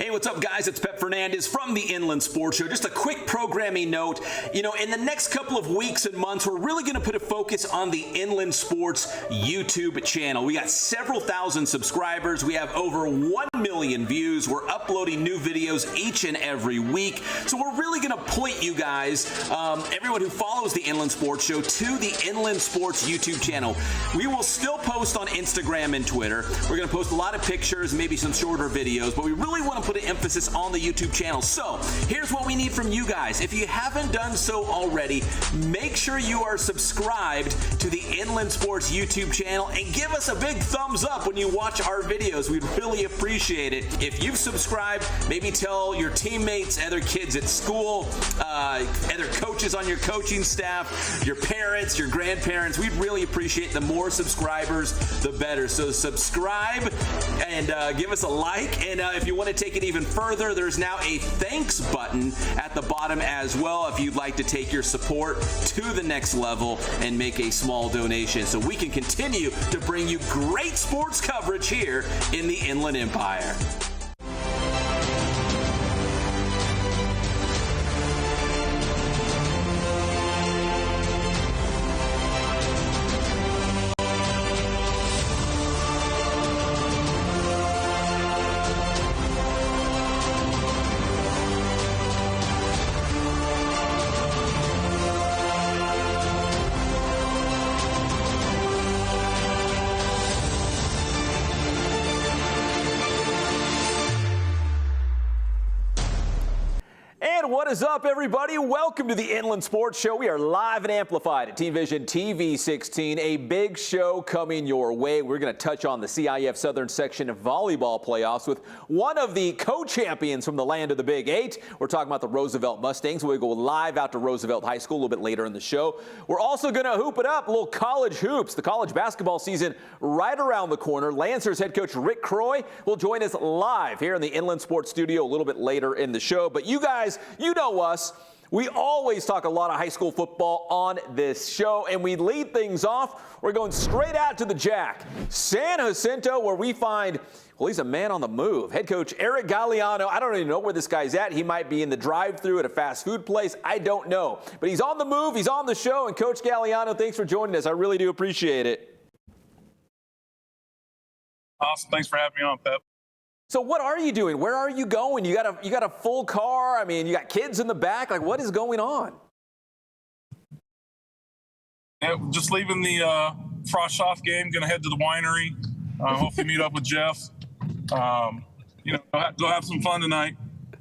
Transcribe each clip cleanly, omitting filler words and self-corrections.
Hey, what's up, guys? It's Pep Fernandez from the Inland Sports Show. Just a quick programming note. In the next couple of weeks and months, we're really going to put a focus on the Inland Sports YouTube channel. We got several thousand subscribers. We have over 1 million views. We're uploading new videos each and every week. So we're really going to point you guys, everyone who follows the Inland Sports Show, to the Inland Sports YouTube channel. We will still post on Instagram and Twitter. We're going to post a lot of pictures, maybe some shorter videos, but we really want to put an emphasis on the YouTube channel. So here's what we need from you guys. If you haven't done so already, make sure you are subscribed to the Inland Sports YouTube channel and give us a big thumbs up when you watch our videos. We'd really appreciate it. If you've subscribed, maybe tell your teammates, other kids at school, other coaches on your coaching staff, your parents, your grandparents. We'd really appreciate the more subscribers, the better. So subscribe and give us a like. And if you want to take it even further, there's now a thanks button at the bottom as well if you'd like to take your support to the next level and make a small donation so we can continue to bring you great sports coverage here in the Inland Empire. What is up, everybody? Welcome to the Inland Sports Show. We are live and amplified at TVision TV 16. A big show coming your way. We're going to touch on the CIF Southern Section volleyball playoffs with one of the co-champions from the land of the Big VIII. We're talking about the Roosevelt Mustangs. We'll go live out to Roosevelt High School a little bit later in the show. We're also going to hoop it up, a little college hoops. The college basketball season right around the corner. Lancers head coach Rick Croy will join us live here in the Inland Sports Studio a little bit later in the show. But you guys, you know us. We always talk a lot of high school football on this show, and we lead things off. We're going straight out to the Jack, San Jacinto, where we find, well, he's a man on the move. Head coach Aric Galliano. I don't even know where this guy's at. He might be in the drive-thru at a fast food place. I don't know. But he's on the move. He's on the show. And Coach Galliano, thanks for joining us. I really do appreciate it. Awesome. Thanks for having me on, Pep. So what are you doing? Where are you going? You got a full car. I mean, you got kids in the back. Like, what is going on? Yeah, just leaving the Frost Off game. Going to head to the winery. Hopefully meet up with Jeff. Go have some fun tonight.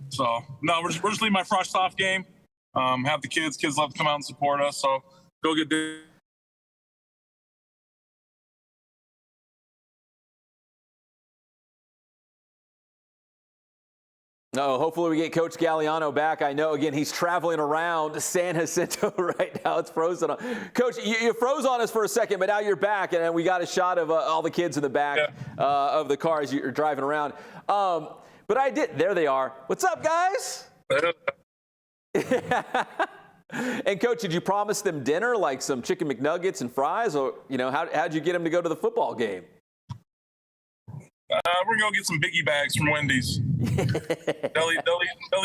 So no, we're just leaving my Frost Off game. Have the kids. Kids love to come out and support us. So go get dinner. No, hopefully we get Coach Galliano back. I know, again, he's traveling around San Jacinto right now. It's frozen. Coach, you froze on us for a second, but now you're back, and we got a shot of all the kids in the back of the car as you're driving around. But I did. There they are. What's up, guys? And, Coach, did you promise them dinner, like some chicken McNuggets and fries? Or, how'd you get them to go to the football game? We're going to get some biggie bags from Wendy's. they'll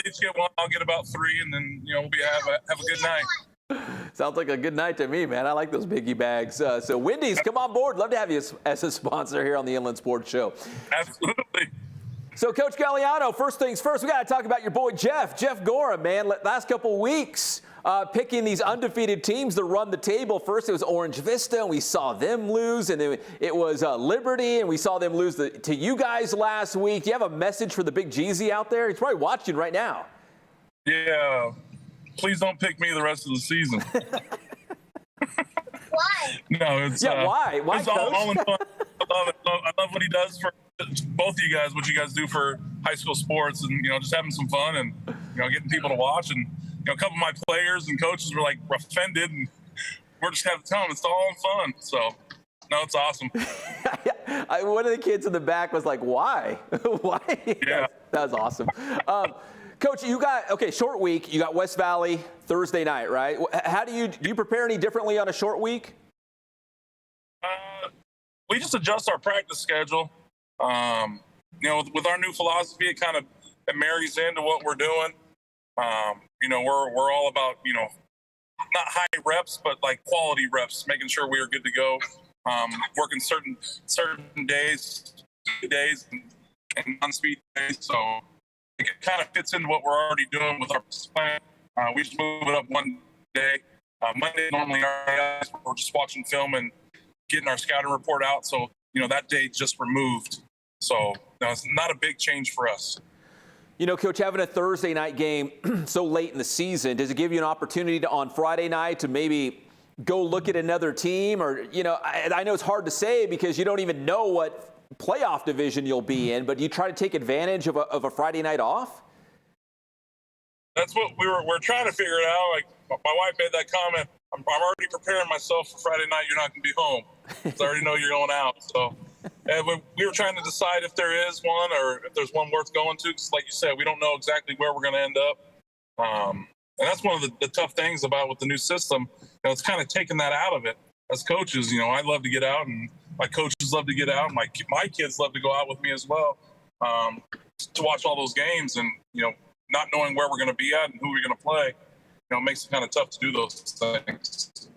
each get one. I'll get about 3, and then, we'll have a good night. Sounds like a good night to me, man. I like those biggie bags. So Wendy's, come on board. Love to have you as a sponsor here on the Inland Sports Show. Absolutely. So, Coach Galliano, first things first, we got to talk about your boy Jeff Gorham, man. Last couple weeks, picking these undefeated teams to run the table. First, it was Orange Vista, and we saw them lose. And then it was Liberty, and we saw them lose to you guys last week. Do you have a message for the Big Jeezy out there? He's probably watching right now. Yeah. Please don't pick me the rest of the season. Why? No, it's why? Why, it's all in fun. I love what he does for both of you guys, what you guys do for high school sports, and just having some fun and getting people to watch. And a couple of my players and coaches were like offended, and we're just having to tell them it's all in fun. So no, it's awesome. One of the kids in the back was like, "Why? Why?" Yeah, that was awesome. Coach, you got short week. You got West Valley Thursday night, right? How do you prepare any differently on a short week? We just adjust our practice schedule. With our new philosophy, it kind of it marries into what we're doing. We're all about, not high reps, but like quality reps, making sure we are good to go. Working certain days and non-speed days. So it kind of fits into what we're already doing with our plan. We just move it up one day. Monday normally we're just watching film and getting our scouting report out. So, that day just removed. So it's not a big change for us. Coach, having a Thursday night game so late in the season, does it give you an opportunity on Friday night to maybe go look at another team? Or, I know it's hard to say because you don't even know what playoff division you'll be in, but do you try to take advantage of a Friday night off? That's what we're trying to figure it out. Like, my wife made that comment. I'm already preparing myself for Friday night. You're not going to be home. I already know you're going out. So we were trying to decide if there is one or if there's one worth going to. Because like you said, we don't know exactly where we're going to end up. And that's one of the tough things about with the new system. It's kind of taking that out of it. As coaches, I love to get out, and my coaches love to get out. My kids love to go out with me as well to watch all those games. And, not knowing where we're going to be at and who we're going to play, makes it kind of tough to do those things.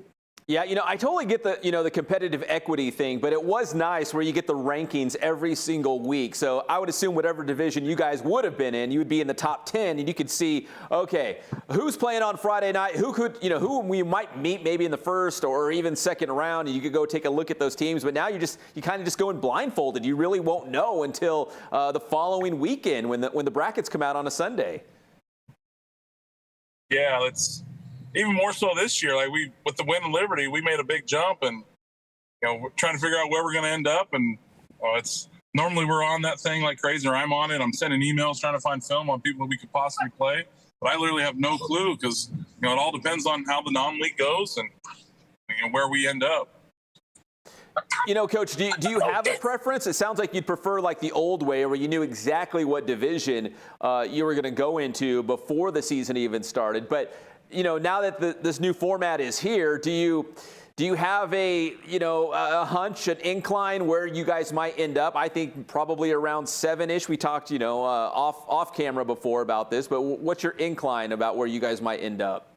Yeah, I totally get the, the competitive equity thing, but it was nice where you get the rankings every single week. So I would assume whatever division you guys would have been in, you would be in the top 10, and you could see, okay, who's playing on Friday night, who we might meet maybe in the first or even second round, and you could go take a look at those teams. But now you kind of just go in blindfolded. You really won't know until the following weekend when the brackets come out on a Sunday. Yeah, it's even more so this year. Like with the win in Liberty, we made a big jump, and we're trying to figure out where we're going to end up. And it's normally we're on that thing like crazy, or I'm on it. I'm sending emails trying to find film on people we could possibly play, but I literally have no clue because it all depends on how the non-league goes and where we end up. Coach, do you have a preference? It sounds like you'd prefer like the old way where you knew exactly what division you were going to go into before the season even started. But, now that this new format is here, do you have a hunch, an incline where you guys might end up? I think probably around 7-ish. We talked, off camera before about this, but what's your incline about where you guys might end up?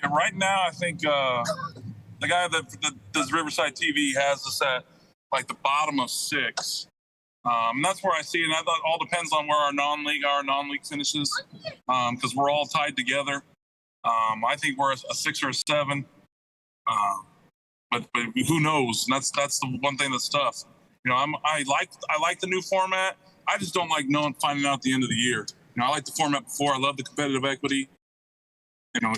Yeah, right now, I think the guy that does Riverside TV has us at like the bottom of 6. That's where I see it. And I thought it all depends on where our non-league finishes, because we're all tied together. I think we're a 6 or a 7, but who knows? And that's the one thing that's tough. I like the new format. I just don't like finding out at the end of the year. I like the format before. I love the competitive equity.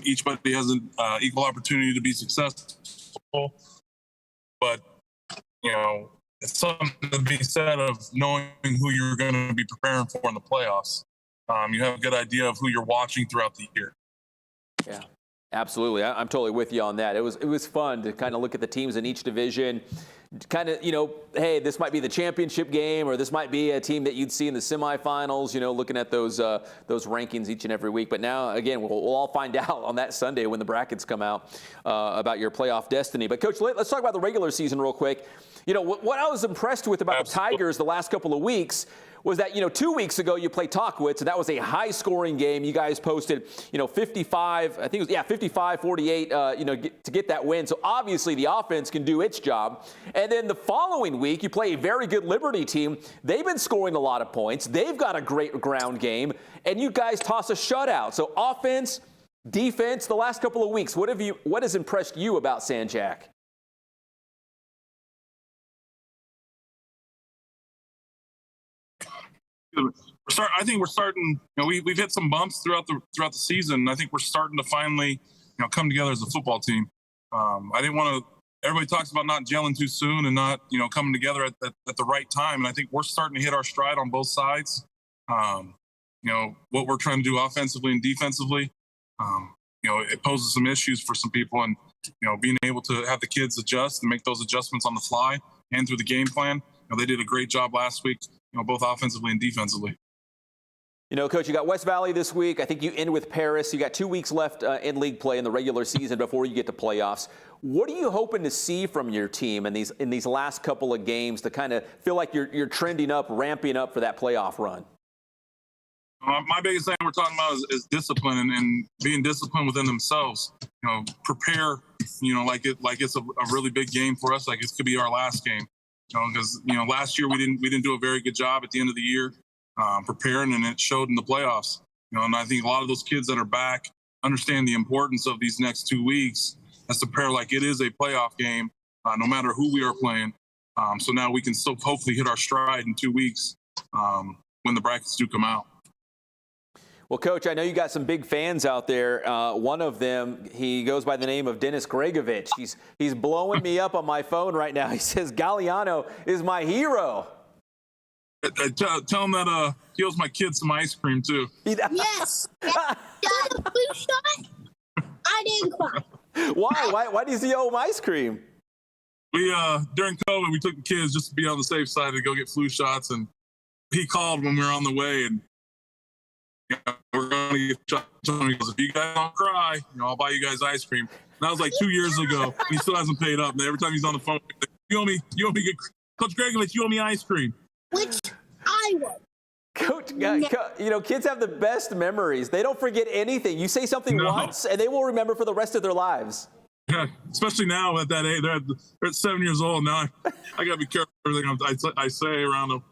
Each buddy has an equal opportunity to be successful. But it's something to be said of knowing who you're going to be preparing for in the playoffs. You have a good idea of who you're watching throughout the year. Yeah, absolutely. I'm totally with you on that. It was fun to kind of look at the teams in each division, kind of, hey, this might be the championship game, or this might be a team that you'd see in the semifinals, looking at those rankings each and every week. But now, again, we'll all find out on that Sunday when the brackets come out about your playoff destiny. But, Coach, let's talk about the regular season real quick. What I was impressed with about the Tigers the last couple of weeks was that, 2 weeks ago you played Tahquitz, and that was a high-scoring game. You guys posted, 55, I think it was, 55, 48, to get that win. So obviously the offense can do its job. And then the following week you play a very good Liberty team. They've been scoring a lot of points. They've got a great ground game, and you guys toss a shutout. So offense, defense, the last couple of weeks, what has impressed you about San Jac? I think we're starting. We've hit some bumps throughout the season. I think we're starting to finally, come together as a football team. I didn't want to. Everybody talks about not gelling too soon and not, coming together at the right time. And I think we're starting to hit our stride on both sides. What we're trying to do offensively and defensively. It poses some issues for some people, and being able to have the kids adjust and make those adjustments on the fly and through the game plan. They did a great job last week. Both offensively and defensively. Coach, you got West Valley this week. I think you end with Paris. You got 2 weeks left in league play in the regular season before you get to playoffs. What are you hoping to see from your team in these last couple of games to kind of feel like you're trending up, ramping up for that playoff run? My biggest thing we're talking about is discipline and being disciplined within themselves. Prepare. Like it's a really big game for us. Like it could be our last game. Because last year we didn't do a very good job at the end of the year preparing, and it showed in the playoffs. And I think a lot of those kids that are back understand the importance of these next 2 weeks as to prepare like it is a playoff game, no matter who we are playing. So now we can still hopefully hit our stride in 2 weeks when the brackets do come out. Well, Coach, I know you got some big fans out there. One of them, he goes by the name of Dennis Gregovich. He's blowing me up on my phone right now. He says Galliano is my hero. Tell him that he owes my kids some ice cream too. Yes. That blue shot. I didn't cry. Why does he owe him ice cream? We during COVID we took the kids just to be on the safe side to go get flu shots, and he called when we were on the way, and we're going to get shots. He goes, if you guys don't cry, I'll buy you guys ice cream. And that was like 2 years ago. He still hasn't paid up. And every time he's on the phone, you owe me, Coach Gregovich, you owe me ice cream. Which I would. Coach, kids have the best memories. They don't forget anything. You say something once, and they will remember for the rest of their lives. Yeah, especially now at that age. They're at 7 years old now. I got to be careful with everything I say around them.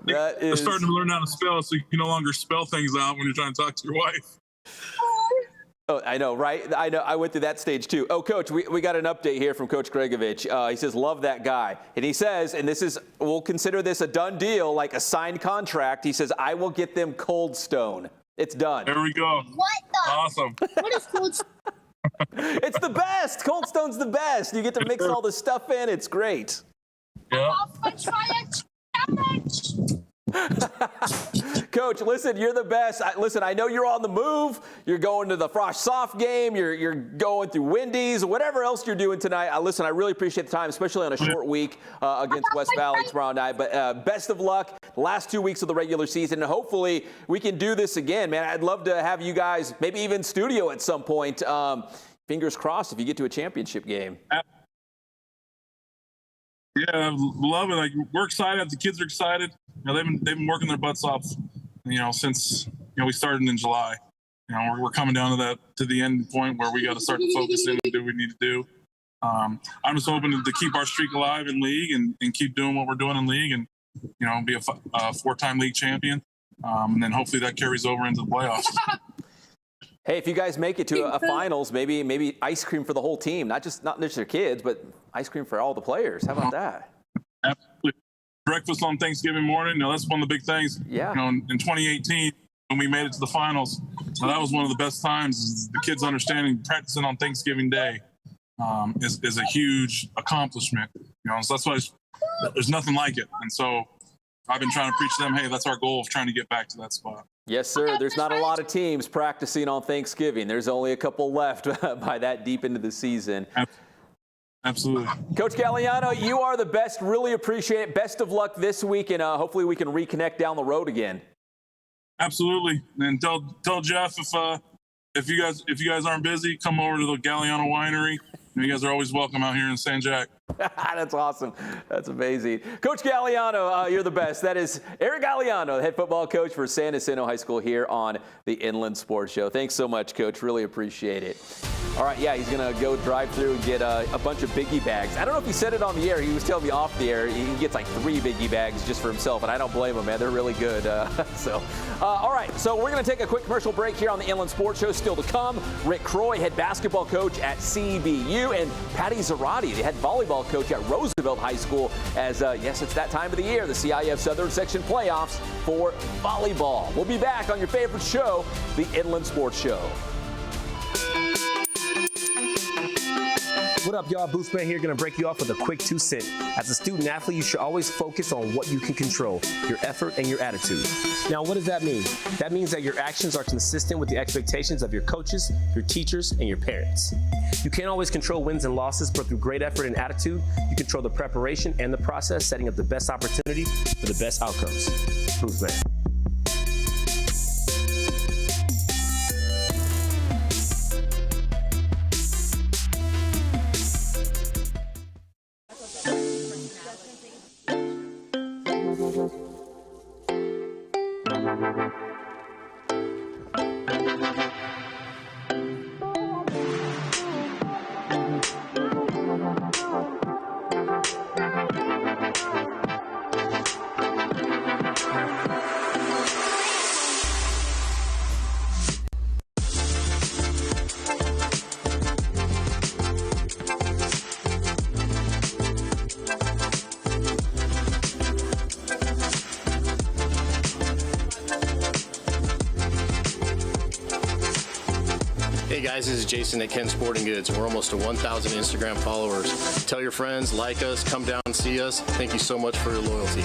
They're starting to learn how to spell, so you can no longer spell things out when you're trying to talk to your wife. Oh, I know, right? I know. I went through that stage too. Oh, Coach, we got an update here from Coach Gregovich. He says, love that guy. And he says, and we'll consider this a done deal, like a signed contract. He says, I will get them Cold Stone. It's done. There we go. What the? Awesome. What is Cold Stone? It's the best. Cold Stone's the best. You get to mix all the stuff in. It's great. Yeah. Coach, listen, you're the best. I know you're on the move. You're going to the Frosh Soft game. You're going through Wendy's, whatever else you're doing tonight. Listen, I really appreciate the time, especially on a short week against West Valley tomorrow night. But best of luck the last 2 weeks of the regular season. And hopefully we can do this again, man. I'd love to have you guys maybe even studio at some point. Fingers crossed if you get to a championship game. Yeah, I love it. Like, we're excited. The kids are excited. They've been working their butts off, since we started in July. We're coming down to the end point where we got to start to focus in and do what we need to do. I'm just hoping to keep our streak alive in league and keep doing what we're doing in league and be a 4-time league champion. And then hopefully that carries over into the playoffs. Hey, if you guys make it to a finals, maybe ice cream for the whole team, not just your kids, but ice cream for all the players. How about that? Absolutely. Breakfast on Thanksgiving morning. That's one of the big things. Yeah. In 2018, when we made it to the finals, that was one of the best times. The kids understanding practicing on Thanksgiving Day is a huge accomplishment. So that's why there's nothing like it. And so I've been trying to preach to them, hey, that's our goal of trying to get back to that spot. Yes, sir. There's not a lot of teams practicing on Thanksgiving. There's only a couple left by that deep into the season. Absolutely. Coach Galliano, you are the best. Really appreciate it. Best of luck this week, and hopefully we can reconnect down the road again. Absolutely. And tell Jeff if you guys aren't busy, come over to the Galliano Winery. You guys are always welcome out here in San Jac. That's awesome. That's amazing. Coach Galliano, you're the best. That is Aric Galliano, the head football coach for San Jacinto High School here on the Inland Sports Show. Thanks so much, Coach. Really appreciate it. All right, yeah, he's going to go drive through and get a bunch of Biggie bags. I don't know if he said it on the air. He was telling me off the air he gets like 3 Biggie bags just for himself, and I don't blame him, man. They're really good. All right, so we're going to take a quick commercial break here on the Inland Sports Show. Still to come, Rick Croy, head basketball coach at CBU, and Patty Zarate, the head volleyball coach at Roosevelt High School, as yes, it's that time of the year, the CIF Southern Section playoffs for volleyball. We'll be back on your favorite show, the Inland Sports Show. What up, y'all? Boost Man here, gonna break you off with a quick 2 cent. As a student athlete, you should always focus on what you can control, your effort and your attitude. Now, what does that mean? That means that your actions are consistent with the expectations of your coaches, your teachers, and your parents. You can't always control wins and losses, but through great effort and attitude, you control the preparation and the process, setting up the best opportunity for the best outcomes. Boost Man. Hey guys, this is Jason at Ken Sporting Goods. We're almost to 1,000 Instagram followers. Tell your friends, like us, come down and see us. Thank you so much for your loyalty.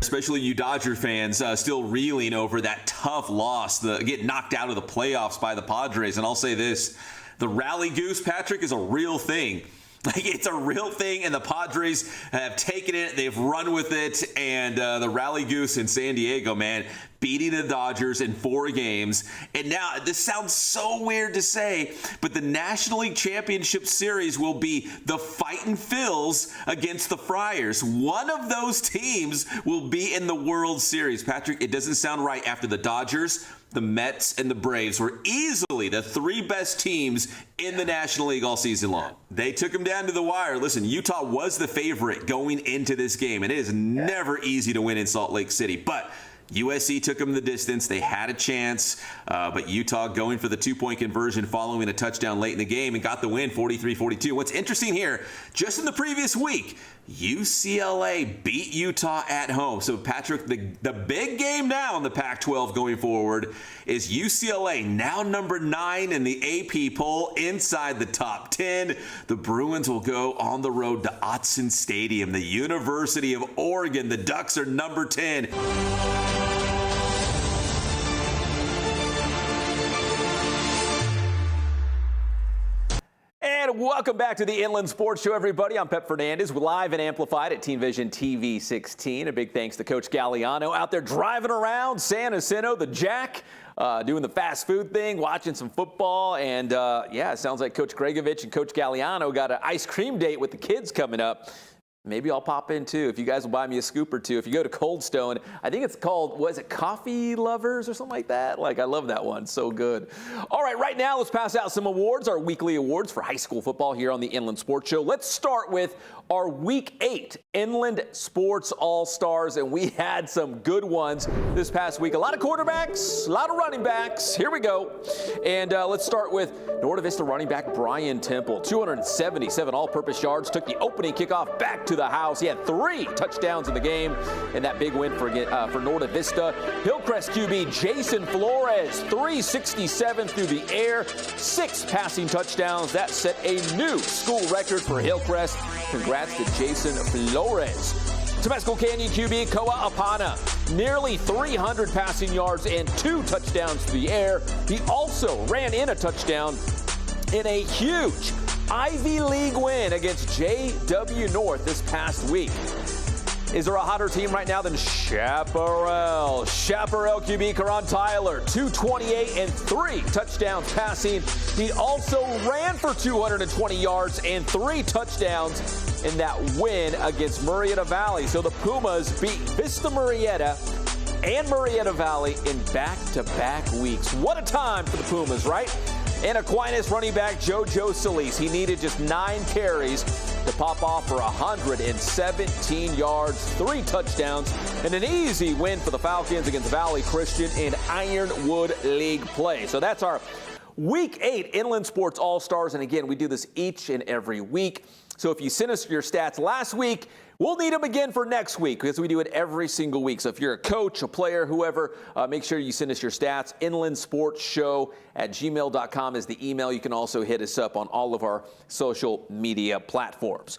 Especially you Dodger fans still reeling over that tough loss, get knocked out of the playoffs by the Padres. And I'll say this, the rally goose, Patrick, is a real thing. Like, it's a real thing, and the Padres have taken it. They've run with it, and the rally goose in San Diego, man, beating the Dodgers in 4 games. And now, this sounds so weird to say, but the National League Championship Series will be the Fightin' Phils against the Friars. One of those teams will be in the World Series. Patrick, it doesn't sound right after the Dodgers, the Mets, and the Braves were easily the 3 best teams in the National League all season long. They took them down to the wire. Listen, Utah was the favorite going into this game, and it is never easy to win in Salt Lake City. But USC took them the distance. They had a chance, but Utah going for the 2-point conversion following a touchdown late in the game and got the win 43-42. What's interesting here, just in the previous week, UCLA beat Utah at home. So, Patrick, the big game now in the Pac-12 going forward is UCLA, now number 9 in the AP poll, inside the top 10. The Bruins will go on the road to Autzen Stadium, the University of Oregon. The Ducks are number 10. And welcome back to the Inland Sports Show, everybody. I'm Pep Fernandez. We're live and amplified at Teen Vision TV 16. A big thanks to Coach Galliano out there driving around San Jacinto, the Jack, doing the fast food thing, watching some football. And, yeah, it sounds like Coach Gregovich and Coach Galliano got an ice cream date with the kids coming up. Maybe I'll pop in, too, if you guys will buy me a scoop or two. If you go to Cold Stone, I think it's called, what is it, Coffee Lovers or something like that? Like, I love that one. So good. All right now, let's pass out some awards, our weekly awards for high school football here on the Inland Sports Show. Let's start with our Week 8 Inland Sports All-Stars, and we had some good ones this past week. A lot of quarterbacks, a lot of running backs. Here we go. And let's start with Norte Vista running back Brian Temple. 277 all-purpose yards, took the opening kickoff back to the house. He had 3 touchdowns in the game, and that big win for Norte Vista. Hillcrest QB Jason Flores, 367 through the air, 6 passing touchdowns. That set a new school record for Hillcrest. Congrats to Jason Flores. Temescal Canyon QB Koa Apana, nearly 300 passing yards and 2 touchdowns through the air. He also ran in a touchdown in a huge Ivy League win against JW North this past week. Is there a hotter team right now than Chaparral? Chaparral QB Karan Tyler, 228 and 3 touchdowns passing. He also ran for 220 yards and 3 touchdowns in that win against Murrieta Valley. So the Pumas beat Vista Murrieta and Murrieta Valley in back-to-back weeks. What a time for the Pumas, right? And Aquinas running back JoJo Solis, he needed just 9 carries to pop off for 117 yards, 3 touchdowns, and an easy win for the Falcons against Valley Christian in Ironwood League play. So that's our Week 8 Inland Sports All-Stars. And again, we do this each and every week. So if you sent us your stats last week, we'll need them again for next week because we do it every single week. So if you're a coach, a player, whoever, make sure you send us your stats. inlandsportshow@gmail.com is the email. You can also hit us up on all of our social media platforms.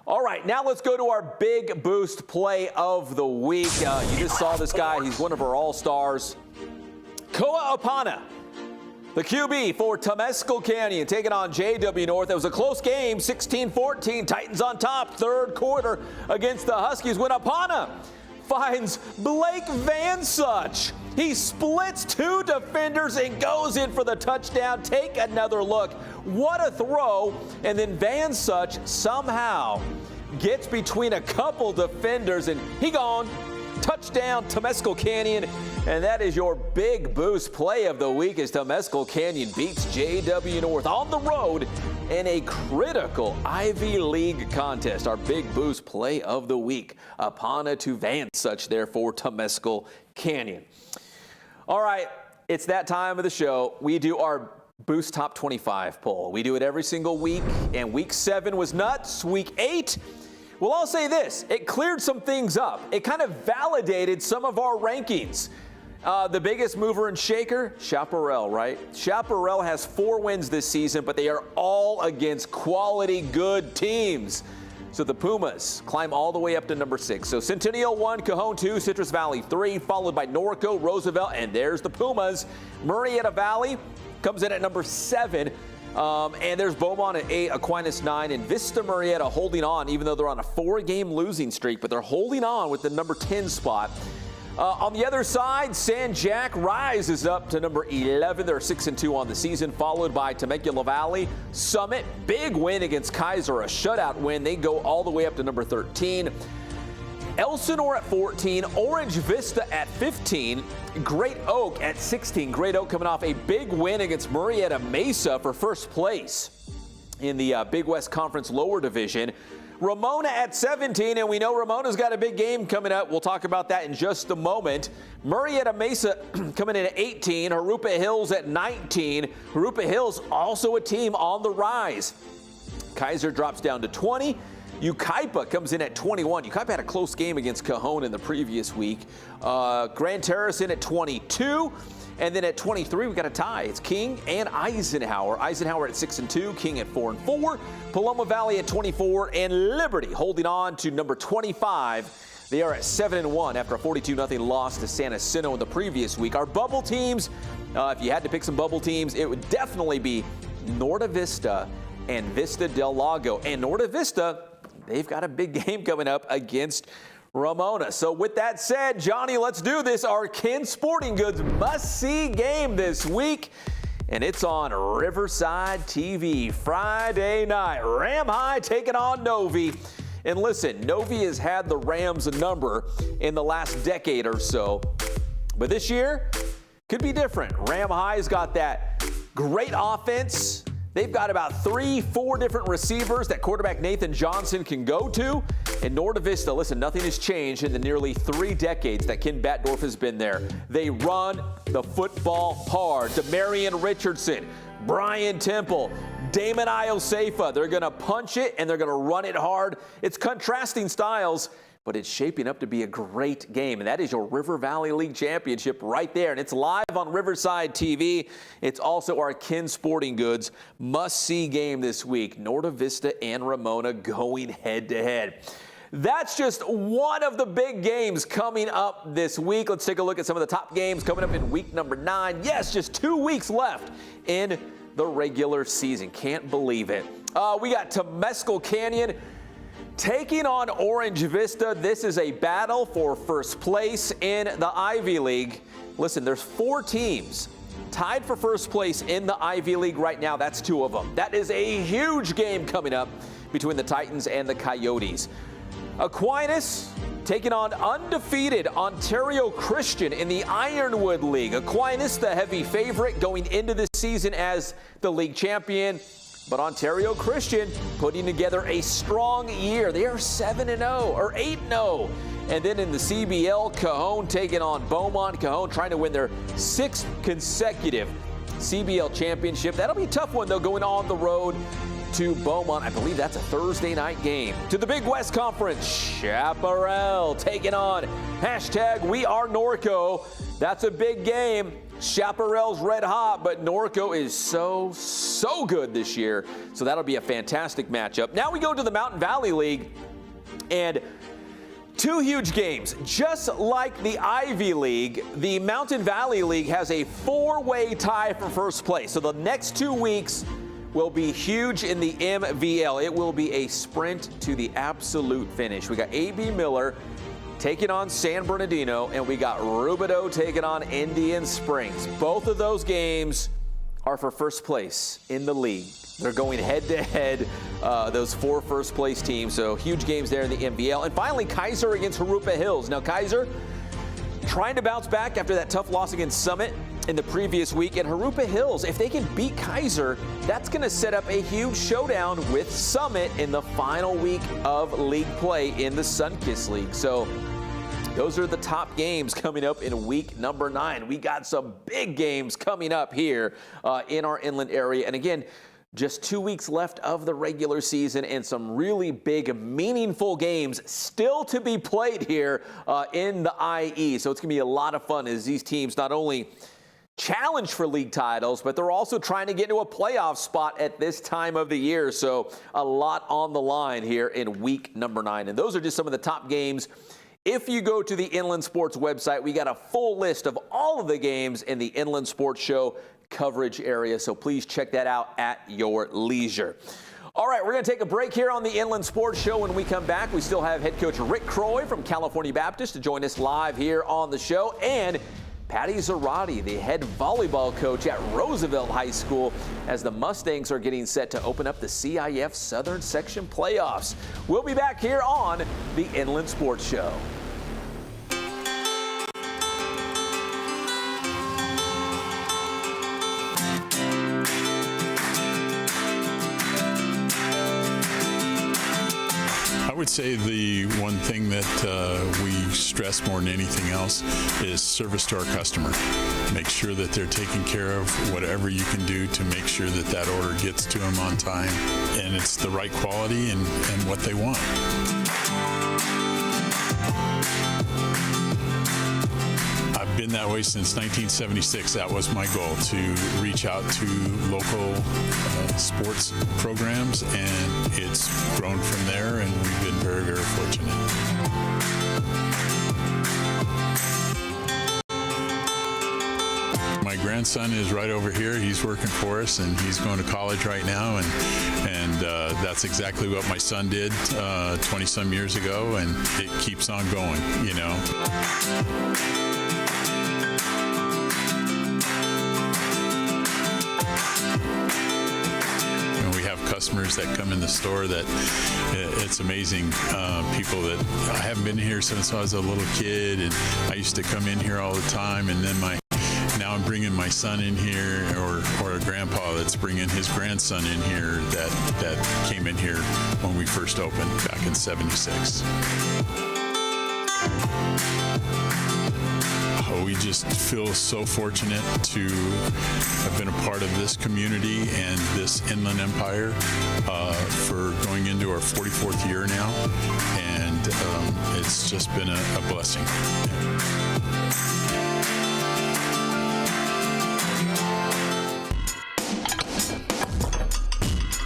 All right, now let's go to our big boost play of the week. You just saw this guy. He's one of our all-stars. Koa Apana, the QB for Temescal Canyon, taking on JW North. It was a close game, 16-14. Titans on top, third quarter against the Huskies. When Apana finds Blake Van Such. He splits two defenders and goes in for the touchdown. Take another look. What a throw. And then Van Such somehow gets between a couple defenders and he gone. Touchdown, Temescal Canyon. And that is your big boost play of the week as Temescal Canyon beats JW North on the road in a critical Ivy League contest. Our big boost play of the week. Apana to Van Such there for Temescal Canyon. All right, it's that time of the show. We do our Boost Top 25 poll. We do it every single week, and week 7 was nuts. Week 8, well, I'll say this. It cleared some things up. It kind of validated some of our rankings. The biggest mover and shaker, Chaparral, right? Chaparral has 4 wins this season, but they are all against quality, good teams. So the Pumas climb all the way up to number 6. So Centennial 1, Cajon 2, Citrus Valley 3, followed by Norco, Roosevelt, and there's the Pumas. Murrieta Valley comes in at number 7. And there's Beaumont at 8, Aquinas 9, and Vista Murrieta holding on, even though they're on a 4-game losing streak, but they're holding on with the number 10 spot. On the other side, San Jac rises up to number 11. They're 6-2 on the season, followed by Temecula Valley. Summit, big win against Kaiser, a shutout win. They go all the way up to number 13. Elsinore at 14, Orange Vista at 15, Great Oak at 16. Great Oak coming off a big win against Murrieta Mesa for first place in the Big West Conference lower division. Ramona at 17, and we know Ramona's got a big game coming up. We'll talk about that in just a moment. Murrieta Mesa coming in at 18, Jurupa Hills at 19. Jurupa Hills also a team on the rise. Kaiser drops down to 20. Yucaipa comes in at 21. Yucaipa had a close game against Cajon in the previous week. Grand Terrace in at 22. And then at 23, we got a tie. It's King and Eisenhower. Eisenhower at 6-2, King at 4-4. Paloma Valley at 24, and Liberty holding on to number 25. They are at 7-1 after a 42-0 loss to San Jacinto in the previous week. Our bubble teams, if you had to pick some bubble teams, it would definitely be Norte Vista and Vista del Lago. And Norte Vista, they've got a big game coming up against Ramona. So with that said, Johnny, let's do this. Our Ken Sporting Goods must-see game this week, and it's on Riverside TV Friday night. Ram High taking on Novi. And listen, Novi has had the Rams a number in the last decade or so, but this year could be different. Ram High's got that great offense. They've got about 3-4 different receivers that quarterback Nathan Johnson can go to. And Norte Vista, listen, nothing has changed in the nearly 3 decades that Ken Batdorf has been there. They run the football hard. Demarion Richardson, Brian Temple, Damon Iosefa. They're going to punch it and they're going to run it hard. It's contrasting styles, but it's shaping up to be a great game. And that is your River Valley League Championship right there. And it's live on Riverside TV. It's also our Ken Sporting Goods must-see game this week. Norte Vista and Ramona going head-to-head. That's just one of the big games coming up this week. Let's take a look at some of the top games coming up in week number 9. Yes, just 2 weeks left in the regular season. Can't believe it. We got Temescal Canyon taking on Orange Vista. This is a battle for first place in the Ivy League. Listen, there's 4 teams tied for first place in the Ivy League right now. That's 2 of them. That is a huge game coming up between the Titans and the Coyotes. Aquinas taking on undefeated Ontario Christian in the Ironwood League. Aquinas, the heavy favorite going into this season as the league champion. But Ontario Christian putting together a strong year. They are 7-0 or 8-0. And then in the CBL, Cajon taking on Beaumont. Cajon trying to win their 6th consecutive CBL championship. That'll be a tough one, though, going on the road to Beaumont. I believe that's a Thursday night game. To the Big West Conference, Chaparral taking on #WeAreNorco. That's a big game. Chaparral's red hot, but Norco is so good this year. So that'll be a fantastic matchup. Now we go to the Mountain Valley League, and 2 huge games. Just like the Ivy League, the Mountain Valley League has a 4-way tie for first place. So the next 2 weeks, will be huge in the MVL. It will be a sprint to the absolute finish. We got A.B. Miller taking on San Bernardino, and we got Rubidoux taking on Indian Springs. Both of those games are for first place in the league. They're going head-to-head, those 4 first-place teams, so huge games there in the MVL. And finally, Kaiser against Harupa Hills. Now, Kaiser trying to bounce back after that tough loss against Summit in the previous week. And Harupa Hills, if they can beat Kaiser, that's going to set up a huge showdown with Summit in the final week of league play in the Sunkist League. So those are the top games coming up in week number 9. We got some big games coming up here in our inland area. And again, just 2 weeks left of the regular season and some really big, meaningful games still to be played here in the IE. So it's going to be a lot of fun as these teams not only challenge for league titles, but they're also trying to get into a playoff spot at this time of the year. So a lot on the line here in week number 9. And those are just some of the top games. If you go to the Inland Sports website, we got a full list of all of the games in the Inland Sports Show coverage area, so please check that out at your leisure. All right, we're going to take a break here on the Inland Sports Show. When we come back, we still have head coach Rick Croy from California Baptist to join us live here on the show, and Patty Zarate, the head volleyball coach at Roosevelt High School, as the Mustangs are getting set to open up the CIF Southern Section playoffs. We'll be back here on the Inland Sports Show. I would say the one thing that we stress more than anything else is service to our customer. Make sure that they're taking care of whatever you can do to make sure that that order gets to them on time and it's the right quality and what they want. I've been that way since 1976. That was my goal, to reach out to local sports programs, and it's grown from there, and we've been very, very fortunate. My grandson is right over here. He's working for us, and he's going to college right now, and that's exactly what my son did 20-some years ago, and it keeps on going, you know. Customers that come in the store that it's amazing. People that I haven't been here since I was a little kid, and I used to come in here all the time, and then now I'm bringing my son in here, or a grandpa that's bringing his grandson in here that came in here when we first opened back in '76. We just feel so fortunate to have been a part of this community and this inland empire for going into our 44th year now, and it's just been a blessing.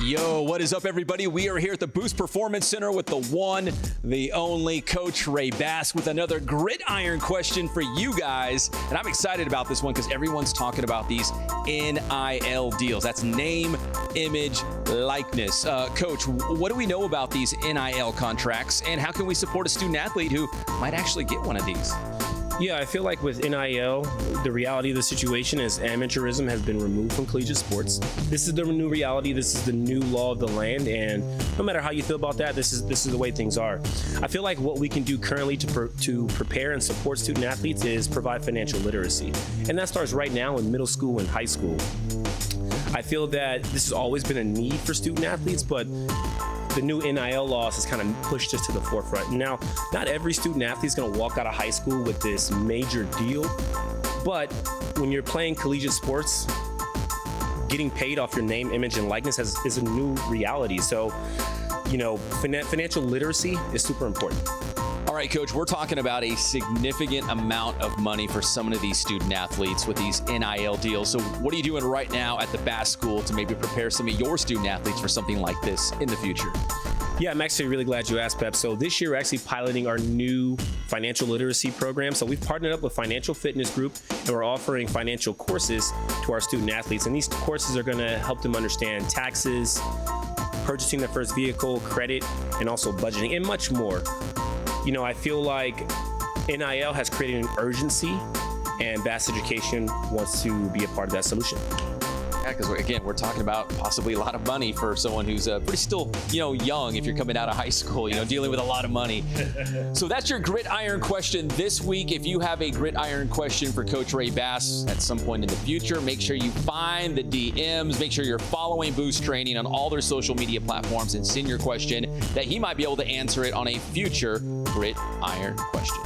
Yo, what is up, everybody? We are here at the Boost Performance Center with the one, the only Coach Ray Bass with another gridiron question for you guys. And I'm excited about this one because everyone's talking about these NIL deals. That's name, image, likeness. Coach, what do we know about these NIL contracts, and how can we support a student athlete who might actually get one of these? Yeah, I feel like with NIL, the reality of the situation is amateurism has been removed from collegiate sports. This is the new reality. This is the new law of the land, and no matter how you feel about that, this is the way things are. I feel like what we can do currently to prepare and support student athletes is provide financial literacy, and that starts right now in middle school and high school. I feel that this has always been a need for student athletes, but the new NIL laws has kind of pushed us to the forefront. Now, not every student athlete is going to walk out of high school with this major deal, but when you're playing collegiate sports, getting paid off your name, image, and likeness is a new reality. So, you know, financial literacy is super important. All right, Coach, we're talking about a significant amount of money for some of these student athletes with these NIL deals. So what are you doing right now at the Bass School to maybe prepare some of your student athletes for something like this in the future? Yeah, I'm actually really glad you asked, Pep. So this year, we're actually piloting our new financial literacy program. So we've partnered up with Financial Fitness Group, and we're offering financial courses to our student athletes. And these courses are going to help them understand taxes, purchasing their first vehicle, credit, and also budgeting, and much more. You know, I feel like NIL has created an urgency, and Bass Education wants to be a part of that solution. Yeah, because again, we're talking about possibly a lot of money for someone who's pretty still, young if you're coming out of high school, dealing with a lot of money. So that's your gridiron question this week. If you have a gridiron question for Coach Ray Bass at some point in the future, make sure you find the DMs. Make sure you're following Boost Training on all their social media platforms and send your question that he might be able to answer it on a future gridiron question.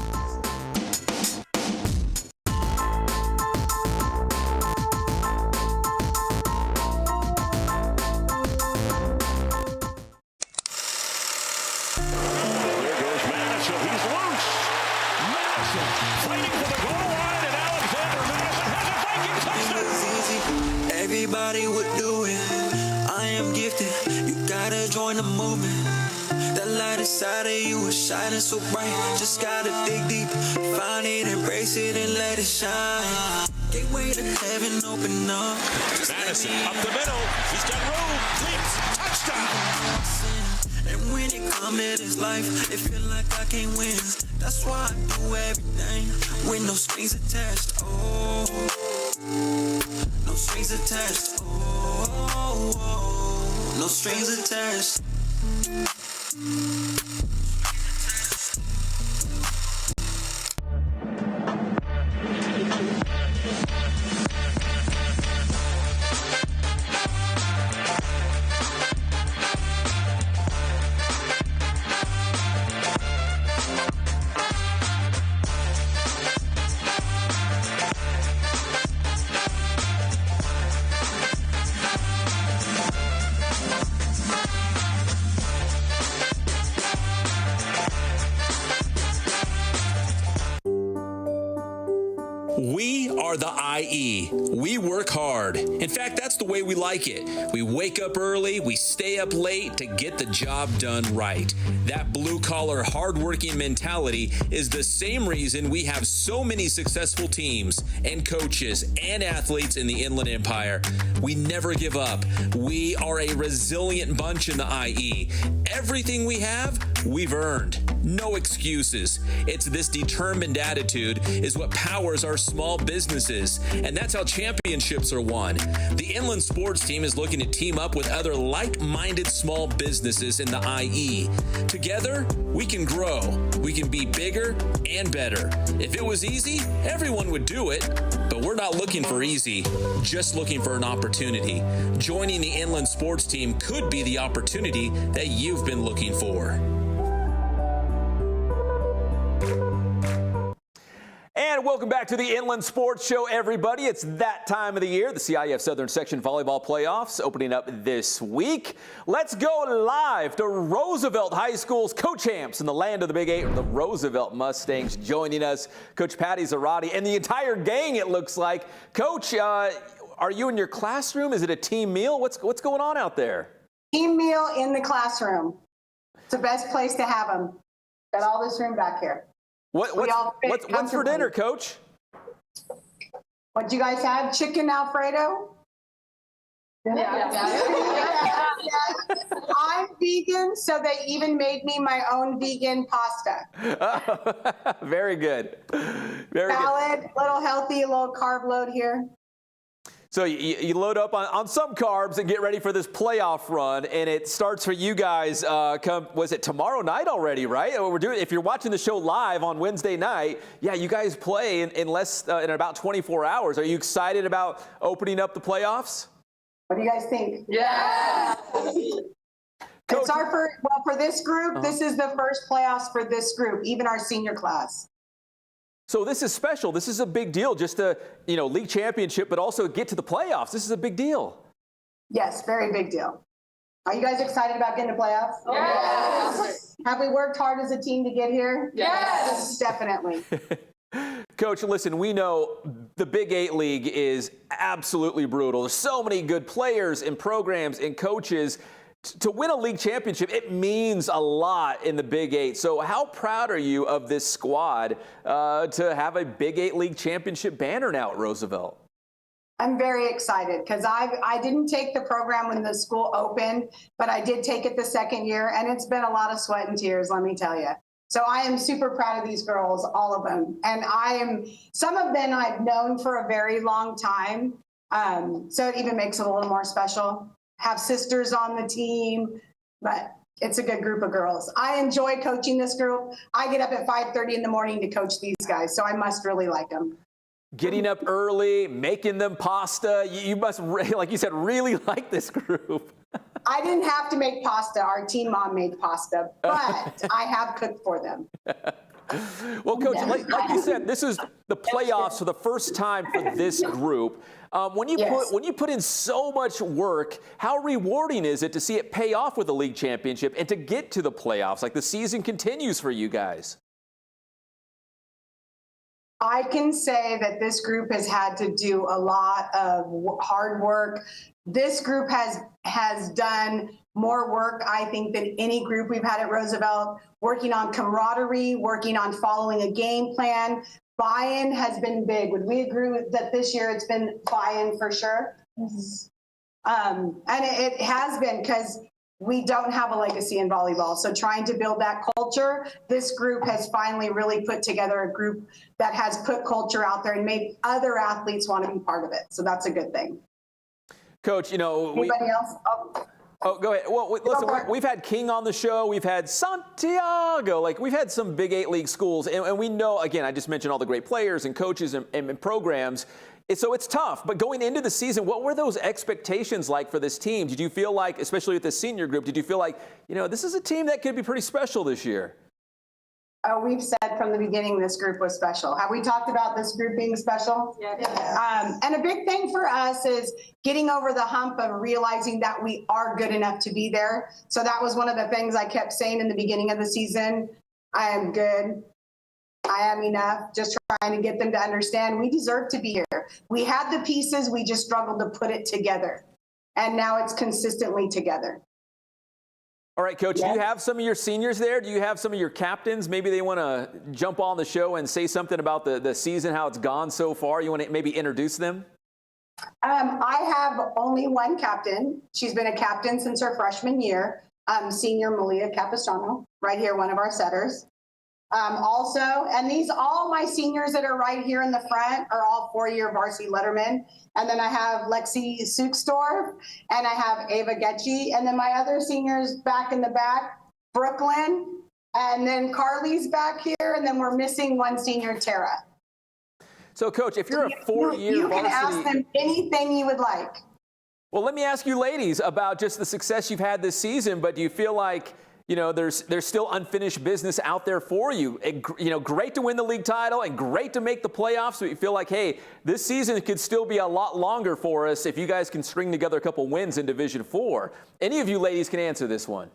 Everybody would do it. I am gifted. You gotta join the movement. That light inside of you is shining so bright. Just gotta dig deep, find it, embrace it, and let it shine. Gateway to heaven, open up. Madison up the middle. He's got room. Leaps. Touchdown. And when it comes to this life, it feel like I can't win. That's why I do everything with no strings attached. Oh, no strings attached. Oh, no strings attached. We are the IE. We work hard. In fact, that's the way we like it. We wake up early, we stay up late to get the job done right. That blue-collar, hard-working mentality is the same reason we have so many successful teams and coaches and athletes in the Inland Empire. We never give up. We are a resilient bunch in the IE. Everything we have, we've earned. No excuses. It's this determined attitude is what powers our small businesses, and that's how championships are won. The Inland Sports Team is looking to team up with other like-minded small businesses in the IE. Together, we can grow. We can be bigger and better. If it was easy, everyone would do it, but we're not looking for easy, just looking for an opportunity. Joining the Inland Sports Team could be the opportunity that you've been looking for. And welcome back to the Inland Sports Show, everybody. It's that time of the year. The CIF Southern Section volleyball playoffs opening up this week. Let's go live to Roosevelt High School's co-champs in the land of the Big VIII, the Roosevelt Mustangs, joining us. Coach Patty Zarate and the entire gang, it looks like. Coach, are you in your classroom? Is it a team meal? What's going on out there? Team meal in the classroom. It's the best place to have them. Got all this room back here. What's for dinner, Coach? What'd you guys have? Chicken Alfredo? Yeah. I'm vegan, so they even made me my own vegan pasta. Very good. Very Salad, good. a little healthy, a little carb load here. So you load up on some carbs and get ready for this playoff run, and it starts for you guys. Was it tomorrow night already? Right? We're doing. If you're watching the show live on Wednesday night, yeah, you guys play in about 24 hours. Are you excited about opening up the playoffs? What do you guys think? Yeah. Coach, it's our first. Well, for this group, this is the first playoffs for this group, even our senior class. So this is special. This is a big deal, just to, league championship, but also get to the playoffs. This is a big deal. Yes, very big deal. Are you guys excited about getting to playoffs? Yes. Have we worked hard as a team to get here? Yes. Definitely. Coach, listen, we know the Big VIII League is absolutely brutal. There's so many good players and programs and coaches. to win a league championship, it means a lot in the Big VIII. So how proud are you of this squad to have a Big VIII league championship banner now at Roosevelt? I'm very excited because I didn't take the program when the school opened, but I did take it the second year, and it's been a lot of sweat and tears, let me tell you. So I am super proud of these girls, all of them. And some of them I've known for a very long time. So it even makes it a little more special. Have sisters on the team, but it's a good group of girls. I enjoy coaching this group. I get up at 5:30 in the morning to coach these guys, so I must really like them. Getting up early, making them pasta. You must, like you said, really like this group. I didn't have to make pasta. Our team mom made pasta, but I have cooked for them. Well, Coach, like you said, this is the playoffs for the first time for this group. When you put in so much work, how rewarding is it to see it pay off with a league championship and to get to the playoffs? Like the season continues for you guys. I can say that this group has had to do a lot of hard work. This group has done more work, I think, than any group we've had at Roosevelt, working on camaraderie, working on following a game plan. Buy-in has been big. Would we agree with that this year it's been buy-in for sure? And it has been because we don't have a legacy in volleyball. So trying to build that culture, this group has finally really put together a group that has put culture out there and made other athletes want to be part of it. So that's a good thing. Coach, anybody else? Oh, go ahead. Well, listen, we've had King on the show. We've had Santiago. Like, we've had some Big VIII league schools. And we know, again, I just mentioned all the great players and coaches and programs. So it's tough. But going into the season, what were those expectations like for this team? Did you feel like, especially with the senior group, did you feel like, this is a team that could be pretty special this year? We've said from the beginning this group was special. Have we talked about this group being special? Yeah. And a big thing for us is getting over the hump of realizing that we are good enough to be there. So that was one of the things I kept saying in the beginning of the season. I am good. I am enough. Just trying to get them to understand we deserve to be here. We had the pieces. We just struggled to put it together. And now it's consistently together. All right, Coach, do you have some of your seniors there? Do you have some of your captains? Maybe they want to jump on the show and say something about the season, how it's gone so far. You want to maybe introduce them? I have only one captain. She's been a captain since her freshman year, senior Malia Capistrano, right here, one of our setters. Also, and all my seniors that are right here in the front are all four-year varsity lettermen. And then I have Lexi Suksdorf, and I have Ava Getchy, and then my other seniors back in the back, Brooklyn, and then Carly's back here, and then we're missing one senior, Tara. So, Coach, if you're a four-year you can varsity... ask them anything you would like. Well, let me ask you ladies about just the success you've had this season, but do you feel like there's still unfinished business out there for you? Great to win the league title and great to make the playoffs, but you feel like, hey, this season could still be a lot longer for us if you guys can string together a couple wins in Division IV. Any of you ladies can answer this one.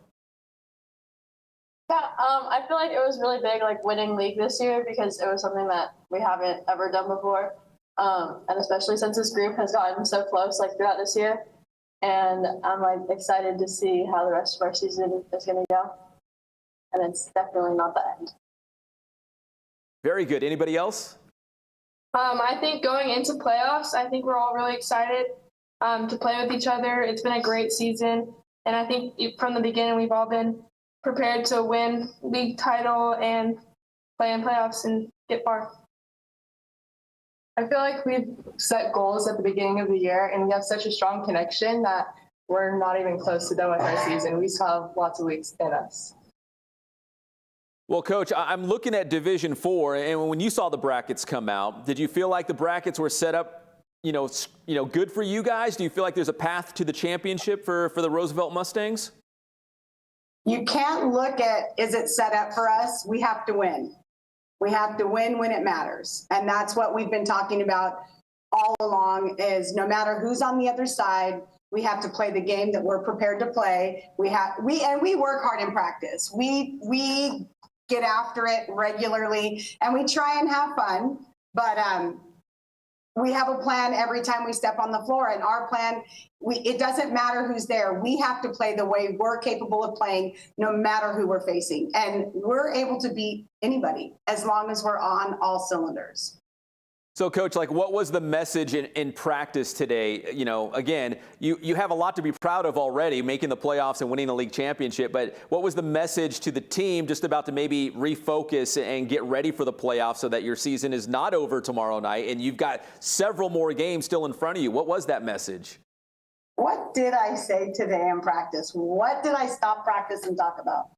Yeah, I feel like it was really big, winning league this year, because it was something that we haven't ever done before, and especially since this group has gotten so close throughout this year. And I'm excited to see how the rest of our season is going to go. And it's definitely not the end. Very good. Anybody else? I think going into playoffs, I think we're all really excited to play with each other. It's been a great season. And I think from the beginning, we've all been prepared to win league title and play in playoffs and get far. I feel like we've set goals at the beginning of the year, and we have such a strong connection that we're not even close to done with our season. We still have lots of weeks in us. Well, Coach, I'm looking at Division IV, and when you saw the brackets come out, did you feel like the brackets were set up, good for you guys? Do you feel like there's a path to the championship for the Roosevelt Mustangs? You can't look at, is it set up for us? We have to win. We have to win when it matters. And that's what we've been talking about all along, is no matter who's on the other side, we have to play the game that we're prepared to play. We work hard in practice. We get after it regularly, and we try and have fun. But we have a plan every time we step on the floor, and our plan, it doesn't matter who's there. We have to play the way we're capable of playing, no matter who we're facing. And we're able to beat anybody as long as we're on all cylinders. So, Coach, like, what was the message in practice today? You know, again, you have a lot to be proud of already, making the playoffs and winning a league championship. But what was the message to the team just about to maybe refocus and get ready for the playoffs so that your season is not over tomorrow night and you've got several more games still in front of you? What was that message? What did I say today in practice? What did I stop practice and talk about?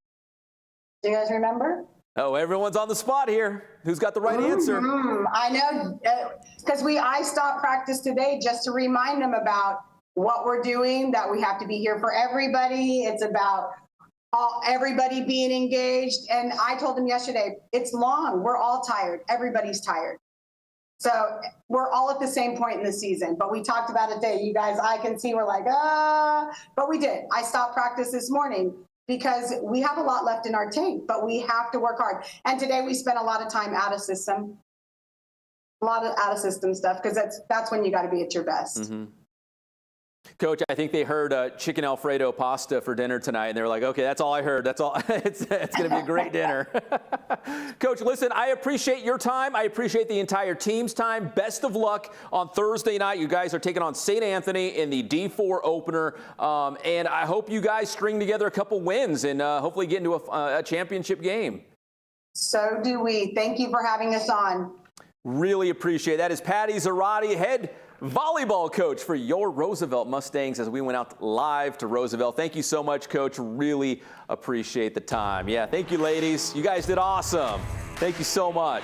Do you guys remember? Oh, everyone's on the spot here. Who's got the right answer? I know, because I stopped practice today just to remind them about what we're doing, that we have to be here for everybody. It's about everybody being engaged. And I told them yesterday, it's long. We're all tired. Everybody's tired. So we're all at the same point in the season. But we talked about it today. You guys, I can see we're like, but we did. I stopped practice this morning because we have a lot left in our tank, but we have to work hard. And today we spent a lot of time out of system, a lot of out of system stuff, because that's when you got to be at your best. Mm-hmm. Coach, I think they heard chicken Alfredo pasta for dinner tonight, and they were like, okay, that's all I heard. That's all. It's going to be a great dinner. Coach, listen, I appreciate your time. I appreciate the entire team's time. Best of luck on Thursday night. You guys are taking on St. Anthony in the D4 opener, and I hope you guys string together a couple wins and hopefully get into a championship game. So do we. Thank you for having us on. Really appreciate it. That is Patty Zarate, head volleyball coach for your Roosevelt Mustangs, as we went out live to Roosevelt. Thank you so much, Coach. Really appreciate the time. Yeah, thank you, ladies. You guys did awesome. Thank you so much.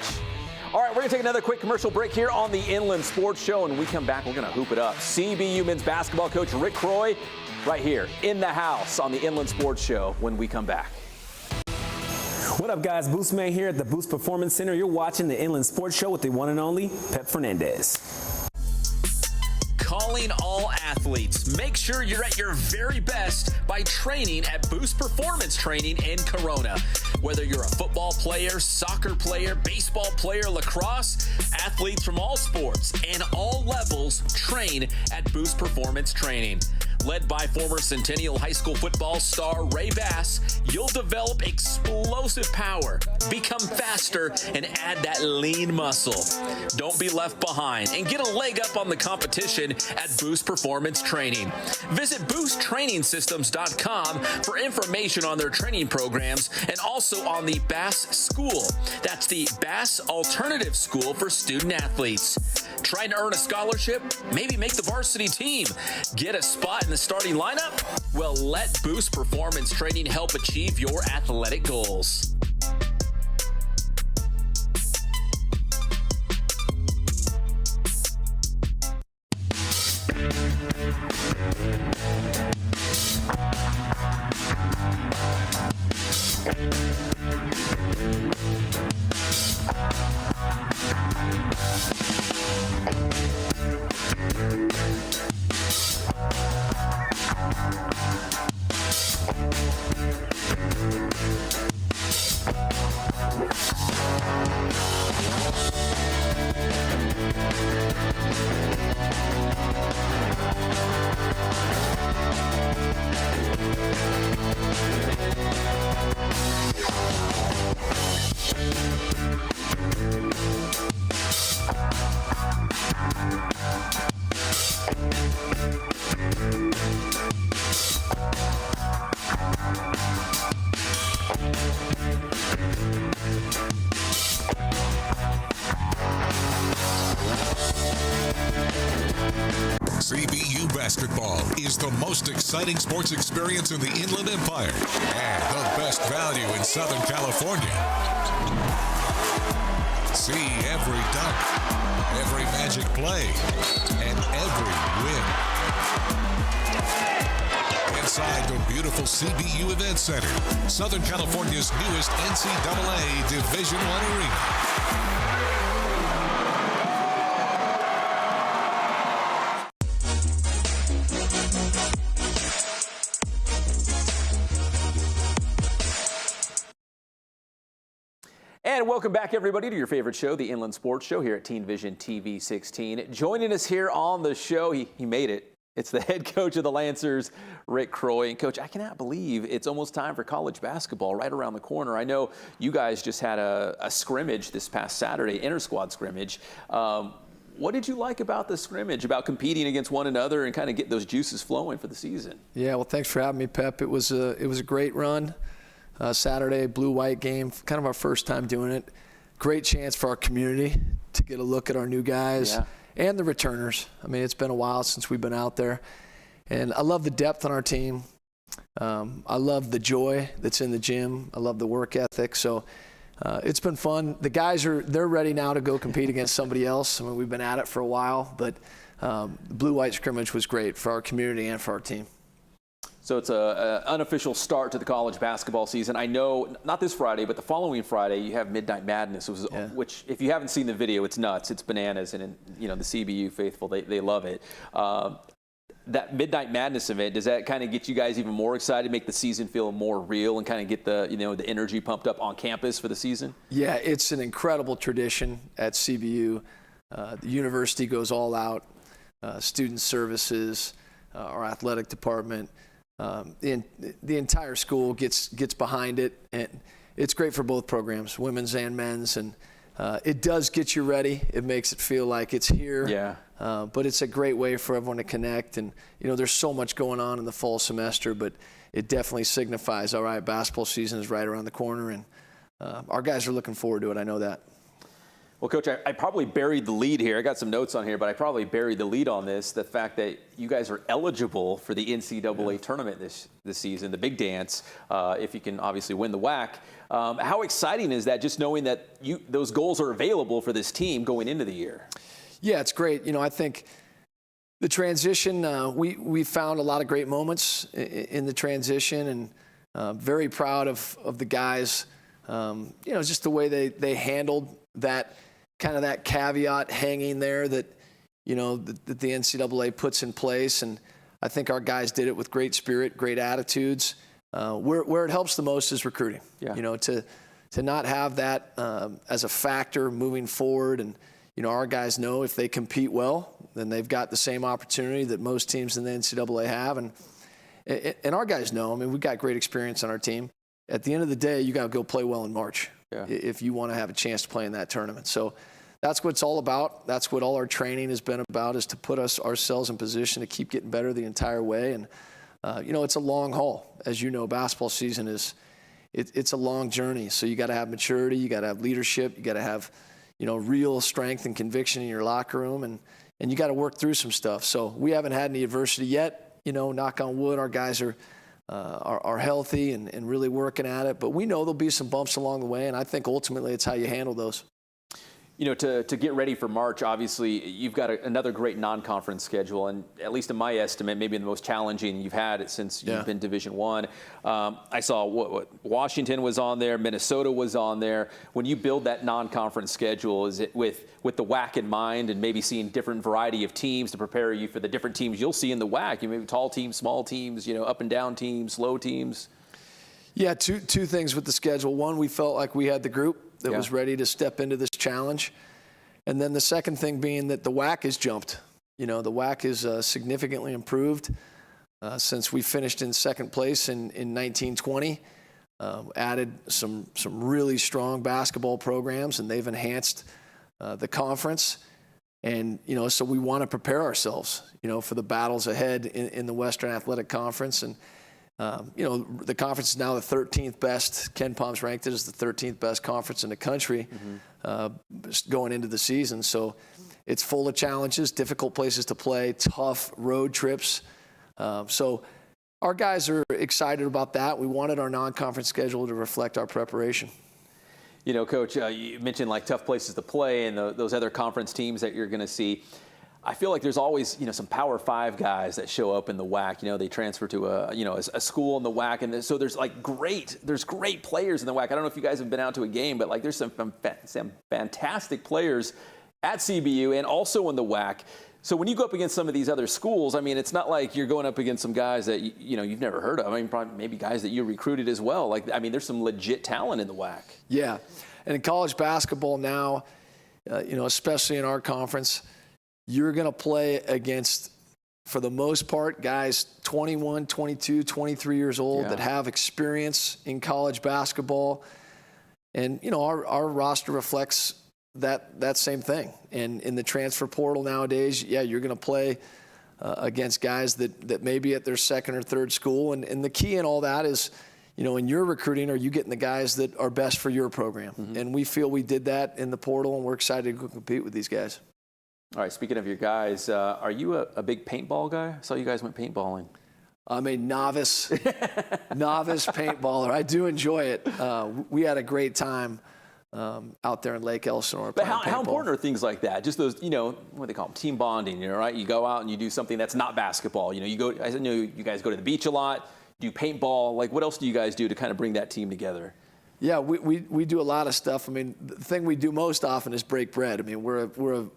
All right, we're going to take another quick commercial break here on the Inland Sports Show, and when we come back, we're going to hoop it up. CBU men's basketball coach Rick Croy right here in the house on the Inland Sports Show when we come back. What up, guys? Boost Man here at the Boost Performance Center. You're watching the Inland Sports Show with the one and only Pep Fernandez. Calling all athletes. Make sure you're at your very best by training at Boost Performance Training in Corona. Whether you're a football player, soccer player, baseball player, lacrosse, athletes from all sports and all levels train at Boost Performance Training. Led by former Centennial High School football star Ray Bass, you'll develop explosive power, become faster, and add that lean muscle. Don't be left behind and get a leg up on the competition at Boost Performance Training. Visit boosttrainingsystems.com for information on their training programs and also on the Bass School. That's the Bass Alternative School for student athletes. Trying to earn a scholarship? Maybe make the varsity team. Get a spot in the starting lineup? Well, let Boost Performance Training help achieve your athletic goals. CBU basketball is the most exciting sports experience in the Inland Empire and the best value in Southern California. See every dunk, every magic play, and every win. Inside the beautiful CBU Event Center, Southern California's newest NCAA Division I arena. And And welcome back, everybody, to your favorite show, the Inland Sports Show, here at Teen Vision TV 16. Joining us here on the show, he made it. It's the head coach of the Lancers, Rick Croy. And, Coach, I cannot believe it's almost time for college basketball right around the corner. I know you guys just had a scrimmage this past Saturday, inter-squad scrimmage. What did you like about the scrimmage, about competing against one another and kind of get those juices flowing for the season? Yeah, well, thanks for having me, Pep. It was a great run. Saturday, blue-white game, kind of our first time doing it. Great chance for our community to get a look at our new guys and the returners. I mean, it's been a while since we've been out there. And I love the depth on our team. I love the joy that's in the gym. I love the work ethic. So it's been fun. The guys they're ready now to go compete against somebody else. I mean, we've been at it for a while, but the blue-white scrimmage was great for our community and for our team. So it's an unofficial start to the college basketball season. I know, not this Friday, but the following Friday, you have Midnight Madness, which, if you haven't seen the video, it's nuts. It's bananas, and the CBU faithful, they love it. That Midnight Madness event, does that kind of get you guys even more excited, make the season feel more real, and kind of get the the energy pumped up on campus for the season? Yeah, it's an incredible tradition at CBU. The university goes all out. Student services, our athletic department. The entire school gets behind it, and it's great for both programs, women's and men's, and it does get you ready. It makes it feel like it's here. Yeah. But it's a great way for everyone to connect, and there's so much going on in the fall semester, but it definitely signifies, all right, basketball season is right around the corner, and our guys are looking forward to it. I know that. Well, Coach, I probably buried the lead here. I got some notes on here, but I probably buried the lead on this, the fact that you guys are eligible for the NCAA tournament this season, the big dance, if you can obviously win the WAC. How exciting is that, just knowing that those goals are available for this team going into the year? Yeah, it's great. I think the transition, we found a lot of great moments in the transition, and very proud of the guys, just the way they handled that kind of that caveat hanging there that the NCAA puts in place, and I think our guys did it with great spirit, great attitudes. Where it helps the most is recruiting. Yeah. To not have that as a factor moving forward, and our guys know if they compete well, then they've got the same opportunity that most teams in the NCAA have, and our guys know. I mean, we've got great experience on our team. At the end of the day, you got to go play well in March. Yeah. If you want to have a chance to play in that tournament. So that's what it's all about. That's what all our training has been about, is to put ourselves in position to keep getting better the entire way. And, it's a long haul. As you know, basketball season it's a long journey. So you got to have maturity. You got to have leadership. You got to have, real strength and conviction in your locker room. And you got to work through some stuff. So we haven't had any adversity yet. Knock on wood, our guys are healthy and really working at it. But we know there'll be some bumps along the way, and I think ultimately it's how you handle those. To get ready for March, obviously, you've got another great non-conference schedule, and at least in my estimate, maybe the most challenging you've had it since you've been Division I. I saw Washington was on there, Minnesota was on there. When you build that non-conference schedule, is it with the WAC in mind, and maybe seeing different variety of teams to prepare you for the different teams you'll see in the WAC? Maybe tall teams, small teams, up and down teams, slow teams. Yeah, two things with the schedule. One, we felt like we had the group that was ready to step into this challenge. And then the second thing being that the WAC has jumped. The WAC is significantly improved since we finished in second place in 1920. Added some really strong basketball programs, and they've enhanced the conference. And, so we want to prepare ourselves, for the battles ahead in the Western Athletic Conference. And, the conference is now the 13th best. Ken Palm's ranked it as the 13th best conference in the country going into the season. So it's full of challenges, difficult places to play, tough road trips. So our guys are excited about that. We wanted our non-conference schedule to reflect our preparation. Coach, you mentioned tough places to play and those other conference teams that you're going to see. I feel like there's always, some Power 5 guys that show up in the WAC. They transfer to a school in the WAC, and so there's great players in the WAC. I don't know if you guys have been out to a game, but there's some fantastic players at CBU and also in the WAC. So when you go up against some of these other schools, I mean, it's not like you're going up against some guys that you've never heard of. I mean, probably maybe guys that you recruited as well. Like, I mean, there's some legit talent in the WAC. Yeah, and in college basketball now, especially in our conference, you're going to play against, for the most part, guys 21, 22, 23 years old that have experience in college basketball. And, our roster reflects that same thing. And in the transfer portal nowadays, you're going to play against guys that may be at their second or third school. And the key in all that is, in your recruiting, are you getting the guys that are best for your program? Mm-hmm. And we feel we did that in the portal, and we're excited to compete with these guys. All right, speaking of your guys, are you a big paintball guy? I saw you guys went paintballing. I'm a novice paintballer. I do enjoy it. We had a great time out there in Lake Elsinore. But how important are things like that? Just those, what they call them, team bonding, right? You go out and you do something that's not basketball. I know you guys go to the beach a lot, do paintball. Like, what else do you guys do to kind of bring that team together? Yeah, we do a lot of stuff. I mean, the thing we do most often is break bread. I mean, we're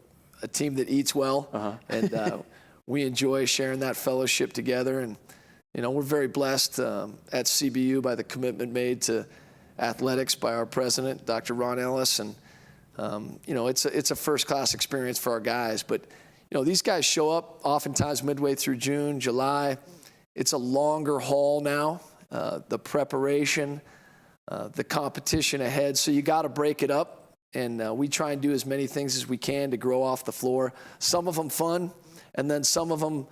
a team that eats well, and we enjoy sharing that fellowship together. And, we're very blessed at CBU by the commitment made to athletics by our president, Dr. Ron Ellis. And, it's a first-class experience for our guys. But, these guys show up oftentimes midway through June, July. It's a longer haul now, the preparation, the competition ahead. So you got to break it up. And we try and do as many things as we can to grow off the floor. Some of them fun, and then some of them,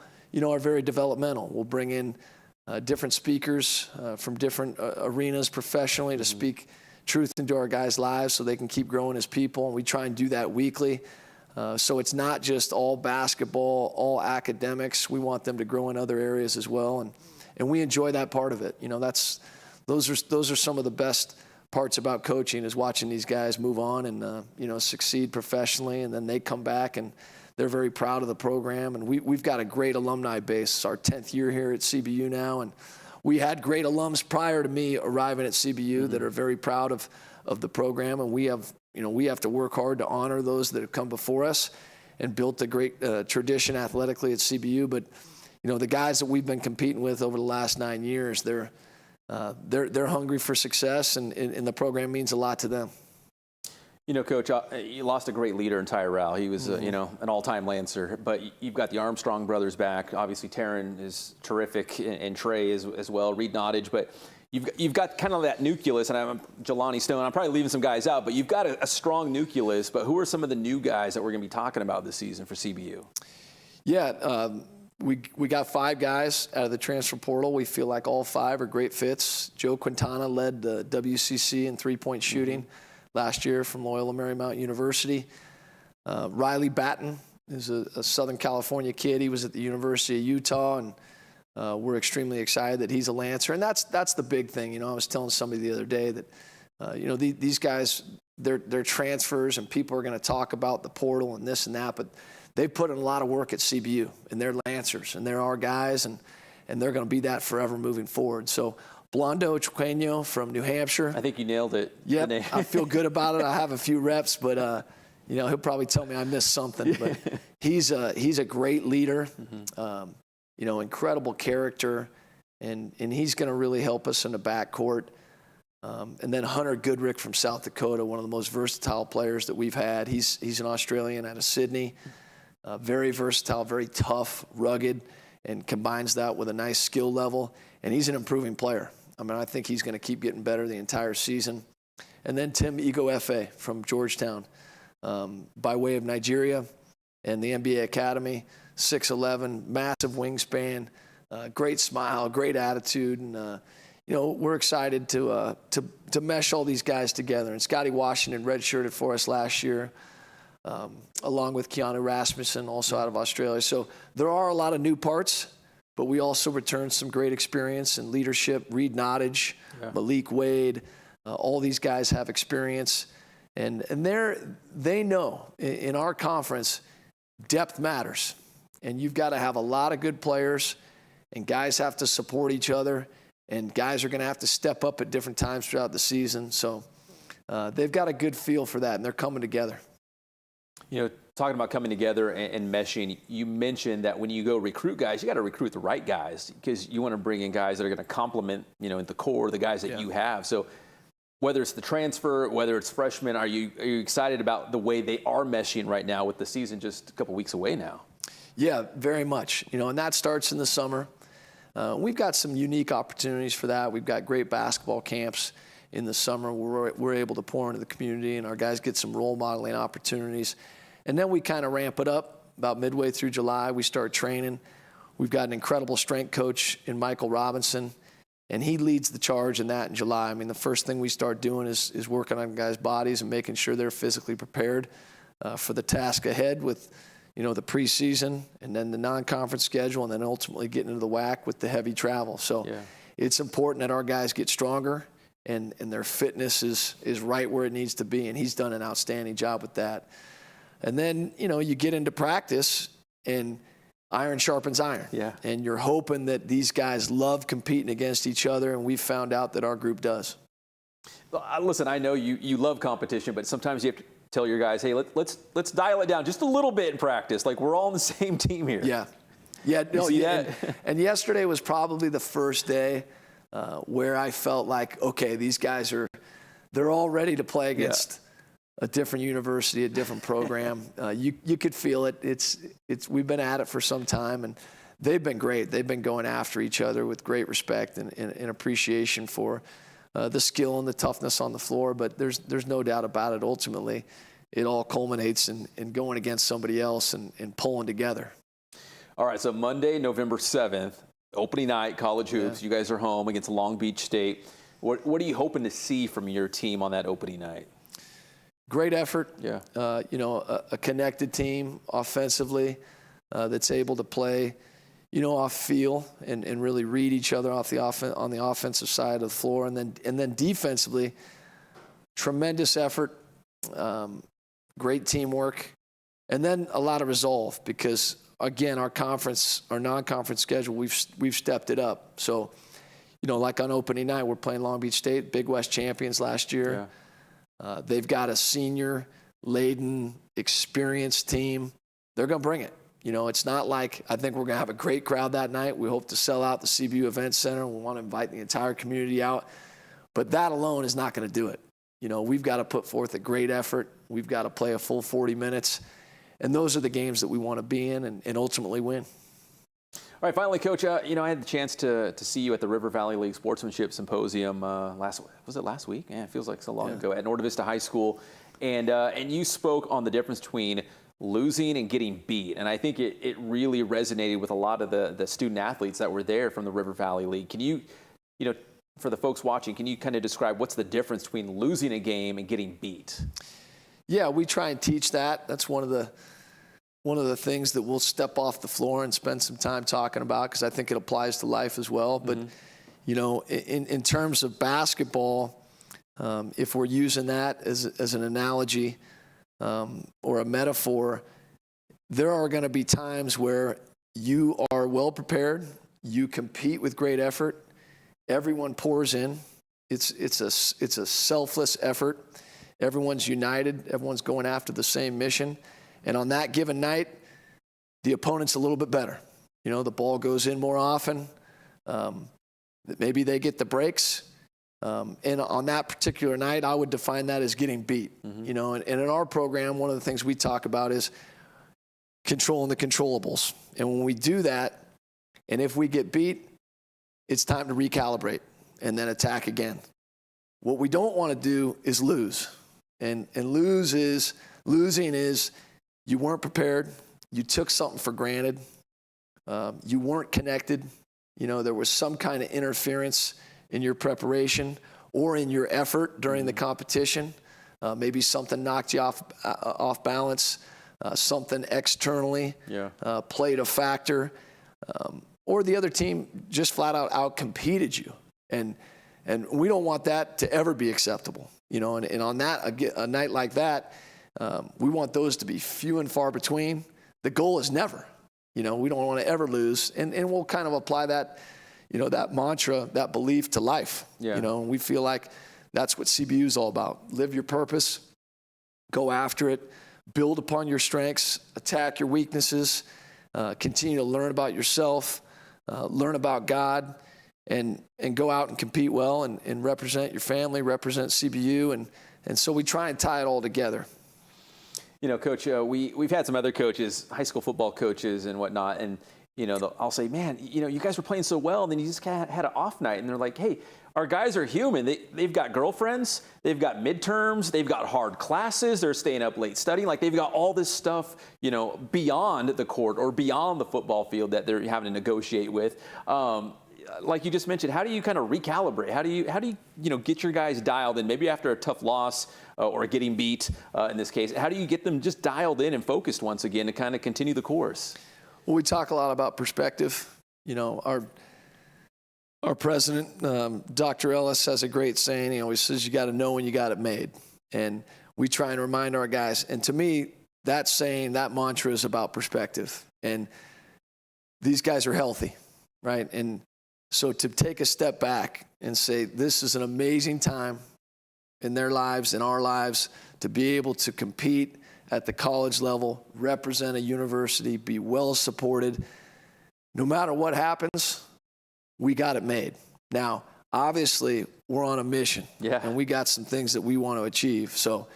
are very developmental. We'll bring in different speakers from different arenas professionally to speak truth into our guys' lives so they can keep growing as people. And we try and do that weekly. So it's not just all basketball, all academics. We want them to grow in other areas as well. And we enjoy that part of it. Those are some of the best parts about coaching, is watching these guys move on and succeed professionally, and then they come back and they're very proud of the program. And we've got a great alumni base. It's our 10th year here at CBU now, and we had great alums prior to me arriving at CBU that are very proud of the program. And we have to work hard to honor those that have come before us and built a great tradition athletically at CBU. But the guys that we've been competing with over the last 9 years, they're hungry for success, and the program means a lot to them. Coach, you lost a great leader in Tyrell. He was, an all-time Lancer. But you've got the Armstrong brothers back. Obviously, Taryn is terrific, and Trey as well, Reed Nottage. But you've got kind of that nucleus, and I'm Jelani Stone. I'm probably leaving some guys out, but you've got a strong nucleus. But who are some of the new guys that we're going to be talking about this season for CBU? Yeah, we got 5 guys out of the transfer portal. We feel like all 5 are great fits. Joe Quintana led the WCC in three-point shooting last year from Loyola Marymount University. Riley Batten is a Southern California kid. He was at the University of Utah, and we're extremely excited that he's a Lancer. And that's the big thing. I was telling somebody the other day that, these guys, they're transfers, and people are going to talk about the portal and this and that, but they've put in a lot of work at CBU, and they're Lancers, and they're our guys, and they're going to be that forever moving forward. So Blondo Chiqueño from New Hampshire. I think you nailed it. Yeah, I feel good about it. I have a few reps, but he'll probably tell me I missed something. But he's a great leader, incredible character, and he's going to really help us in the backcourt. And then Hunter Goodrick from South Dakota, one of the most versatile players that we've had. He's an Australian out of Sydney. Very versatile, very tough, rugged, and combines that with a nice skill level. And he's an improving player. I think he's going to keep getting better the entire season. And then Tim Igo-Efe from Georgetown, by way of Nigeria and the NBA Academy, 6'11", massive wingspan, great smile, great attitude. And, we're excited to mesh all these guys together. And Scotty Washington redshirted for us last year, along with Keanu Rasmussen, also out of Australia. So there are a lot of new parts, but we also returned some great experience and leadership. Reed Nottage, Malik Wade, all these guys have experience. And they know in our conference, depth matters. And you've got to have a lot of good players, and guys have to support each other, and guys are going to have to step up at different times throughout the season. So they've got a good feel for that, and they're coming together. Talking talking about coming together and meshing, you mentioned that when you go recruit guys, you got to recruit the right guys because you want to bring in guys that are going to complement, in the core, the guys that you have. So whether it's the transfer, whether it's freshmen, are you excited about the way they are meshing right now with the season just a couple weeks away now? Yeah, very much. And that starts in the summer. We've got some unique opportunities for that. We've got great basketball camps in the summer where we're able to pour into the community and our guys get some role modeling opportunities. And then we kind of ramp it up about midway through July. We start training. We've got an incredible strength coach in Michael Robinson, and he leads the charge in that in July. I mean, the first thing we start doing is working on guys' bodies and making sure they're physically prepared for the task ahead with, the preseason and then the non-conference schedule and then ultimately getting into the WAC with the heavy travel. So it's important that our guys get stronger and their fitness is right where it needs to be, and he's done an outstanding job with that. And then, you get into practice and iron sharpens iron. Yeah. And you're hoping that these guys love competing against each other, and we've found out that our group does. Well, listen, I know you love competition, but sometimes you have to tell your guys, hey, let's dial it down just a little bit in practice. Like, we're all on the same team here. Yeah. Yeah. No, and yesterday was probably the first day where I felt like, okay, these guys they're all ready to play against a different university, a different program. You could feel it. We've been at it for some time, and they've been great. They've been going after each other with great respect and appreciation for the skill and the toughness on the floor. But there's no doubt about it. Ultimately, it all culminates in going against somebody else and pulling together. All right, so Monday, November 7th, opening night, college hoops. You guys are home against Long Beach State. What are you hoping to see from your team on that opening night? Great effort. Yeah. A connected team offensively that's able to play, off feel and really read each other on the offensive side of the floor, and then defensively, tremendous effort, great teamwork, and then a lot of resolve because again, our non-conference schedule, we've stepped it up. So, like on opening night, we're playing Long Beach State, Big West champions last year. Yeah. They've got a senior-laden, experienced team. They're going to bring it. It's not like I think we're going to have a great crowd that night. We hope to sell out the CBU Event Center. We want to invite the entire community out. But that alone is not going to do it. We've got to put forth a great effort. We've got to play a full 40 minutes. And those are the games that we want to be in and ultimately win. All right, finally, Coach, I had the chance to see you at the River Valley League Sportsmanship Symposium last week? Yeah, it feels like so long ago at Norte Vista High School. And you spoke on the difference between losing and getting beat. And I think it really resonated with a lot of the student athletes that were there from the River Valley League. Can you, for the folks watching, can you kind of describe what's the difference between losing a game and getting beat? Yeah, we try and teach that. That's one of the things that we'll step off the floor and spend some time talking about because I think it applies to life as well. But, in terms of basketball, if we're using that as an analogy or a metaphor, there are going to be times where you are well prepared, you compete with great effort, everyone pours in. It's a selfless effort. Everyone's united. Everyone's going after the same mission. And on that given night, the opponent's a little bit better. The ball goes in more often. Maybe they get the breaks. And on that particular night, I would define that as getting beat. And in our program, one of the things we talk about is controlling the controllables. And when we do that, and if we get beat, it's time to recalibrate and then attack again. What we don't want to do is lose. And losing is you weren't prepared, you took something for granted, you weren't connected, there was some kind of interference in your preparation or in your effort during the competition. Maybe something knocked you off balance, something externally played a factor, or the other team just flat out outcompeted you. And we don't want that to ever be acceptable. And on a night like that, we want those to be few and far between. The goal is never. We don't want to ever lose. And we'll kind of apply that, that mantra, that belief to life. And we feel like that's what CBU is all about. Live your purpose, go after it, build upon your strengths, attack your weaknesses, continue to learn about yourself, learn about God, and go out and compete well and represent your family, represent CBU, and so we try and tie it all together. You know, Coach, we've had some other coaches, high school football coaches and whatnot, and you know, I'll say, man, you know, you guys were playing so well, and then you just kind of had an off night, and they're like, hey, our guys are human. They've got girlfriends, they've got midterms, they've got hard classes, they're staying up late studying. Like, they've got all this stuff, you know, beyond the court or beyond the football field that they're having to negotiate with. Like you just mentioned, how do you kind of recalibrate? How do you get your guys dialed in? Maybe after a tough loss or getting beat in this case, how do you get them just dialed in and focused once again to kind of continue the course? Well, we talk a lot about perspective. You know, our president, Dr. Ellis, has a great saying. He always says, you got to know when you got it made. And we try and remind our guys. And to me, that saying, that mantra is about perspective. And these guys are healthy, right? And so to take a step back and say, this is an amazing time in their lives, in our lives, to be able to compete at the college level, represent a university, be well supported. No matter what happens, we got it made. Now, obviously, we're on a mission, and we got some things that we want to achieve. So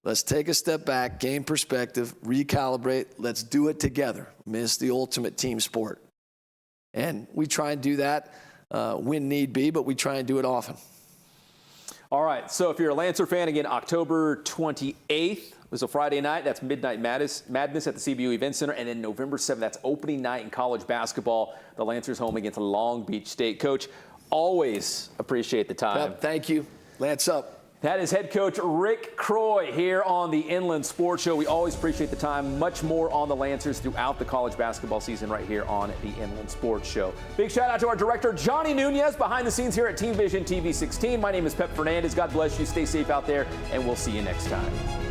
let's take a step back, gain perspective, recalibrate. Let's do it together. I mean, it's the ultimate team sport. And we try and do that when need be, but we try and do it often. All right, so if you're a Lancer fan, again, October 28th was a Friday night. That's Midnight Madness at the CBU Event Center. And then November 7th, that's opening night in college basketball. The Lancers home against Long Beach State. Coach, always appreciate the time. Yep, thank you. Lance up. That is head coach Rick Croy here on the Inland Sports Show. We always appreciate the time. Much more on the Lancers throughout the college basketball season right here on the Inland Sports Show. Big shout out to our director, Johnny Nunez, behind the scenes here at Team Vision TV 16. My name is Pep Fernandez. God bless you. Stay safe out there, and we'll see you next time.